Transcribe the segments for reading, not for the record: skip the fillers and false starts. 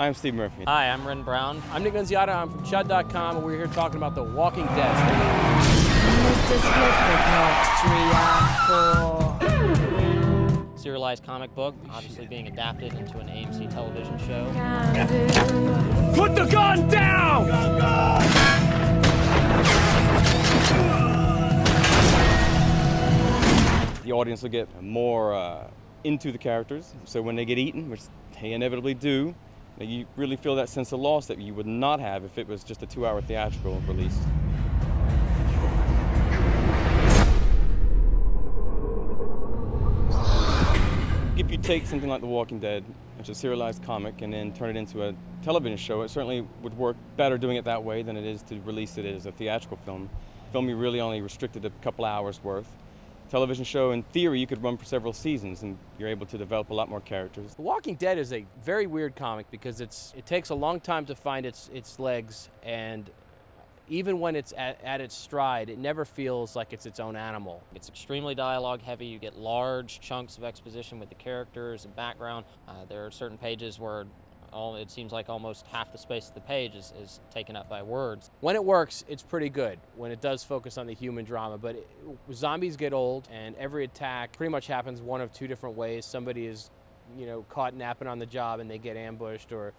I'm Steve Murphy. Hi, I'm Renn Brown. I'm Nick Nunziata. I'm from Chud.com, and we're here talking about The Walking Dead. Serialized comic book, obviously being adapted into an AMC television show. Put the gun down! The audience will get more into the characters, so when they get eaten, which they inevitably do, you really feel that sense of loss that you would not have if it was just a 2-hour theatrical release. If you take something like The Walking Dead, which is a serialized comic, and then turn it into a television show, it certainly would work better doing it that way than it is to release it as a theatrical film. Film, you really only restricted a couple hours worth. Television show, in theory, you could run for several seasons, and you're able to develop a lot more characters. The Walking Dead is a very weird comic because it takes a long time to find its legs, and even when it's at its stride, it never feels like it's its own animal. It's extremely dialogue heavy. You get large chunks of exposition with the characters and background. There are certain pages where it seems like almost half the space of the page is taken up by words. When it works, it's pretty good, when it does focus on the human drama, but zombies get old, and every attack pretty much happens one of two different ways. Somebody is, caught napping on the job and they get ambushed, or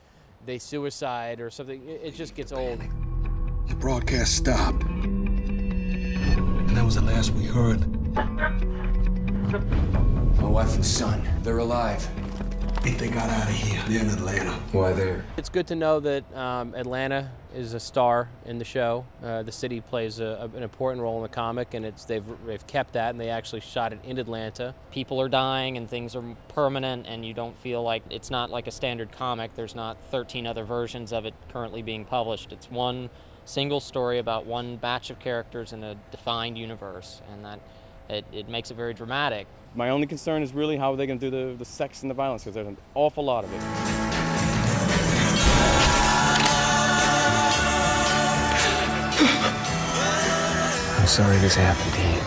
they suicide or something. It just gets old. The broadcast stopped, and that was the last we heard. My wife and son, they're alive. I think they got out of here. They're in Atlanta. Why there? It's good to know that Atlanta is a star in the show. The city plays an important role in the comic, and they've kept that, and they actually shot it in Atlanta. People are dying and things are permanent, and you don't feel like it's not like a standard comic. There's not 13 other versions of it currently being published. It's one single story about one batch of characters in a defined universe, and that it makes it very dramatic. My only concern is really how are they going to do the sex and the violence, because there's an awful lot of it. I'm sorry this happened to you.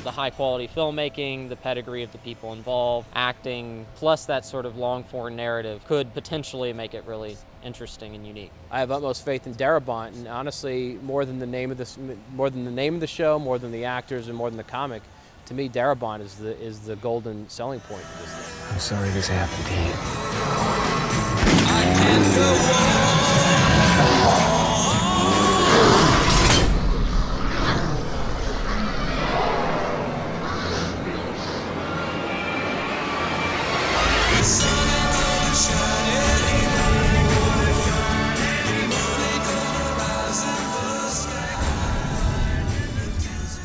The high quality filmmaking, the pedigree of the people involved, acting, plus that sort of long-form narrative could potentially make it really interesting and unique. I have utmost faith in Darabont, and honestly, more than the name of the show, more than the actors, and more than the comic, to me, Darabont is the golden selling point of this thing. I'm sorry this happened to you. I can't go on.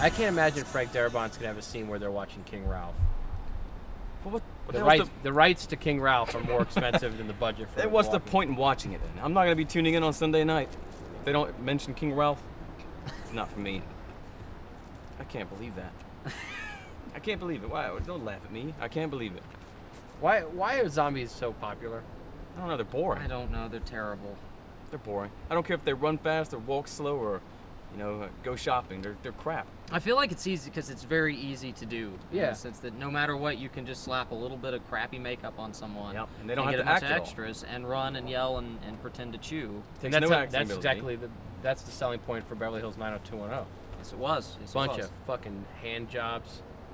I can't imagine Frank Darabont's gonna have a scene where they're watching King Ralph. Well, The rights to King Ralph are more expensive than the budget for. What's the point in watching it then? I'm not going to be tuning in on Sunday night. If they don't mention King Ralph, it's not for me. I can't believe that. I can't believe it. Why? Don't laugh at me. I can't believe it. Why are zombies so popular? I don't know. They're boring. I don't know, they're terrible. They're boring. I don't care if they run fast or walk slow or, go shopping. They're crap. I feel like it's easy because it's very easy to do. Yeah. In the sense that no matter what, you can just slap a little bit of crappy makeup on someone. Yep. And they don't get have a to bunch act of at all. extras and run and yell and pretend to chew. Takes no acting That's ability. exactly that's the selling point for Beverly Hills 90210. Yes, it was. Yes, Bunch it was. of fucking hand jobs.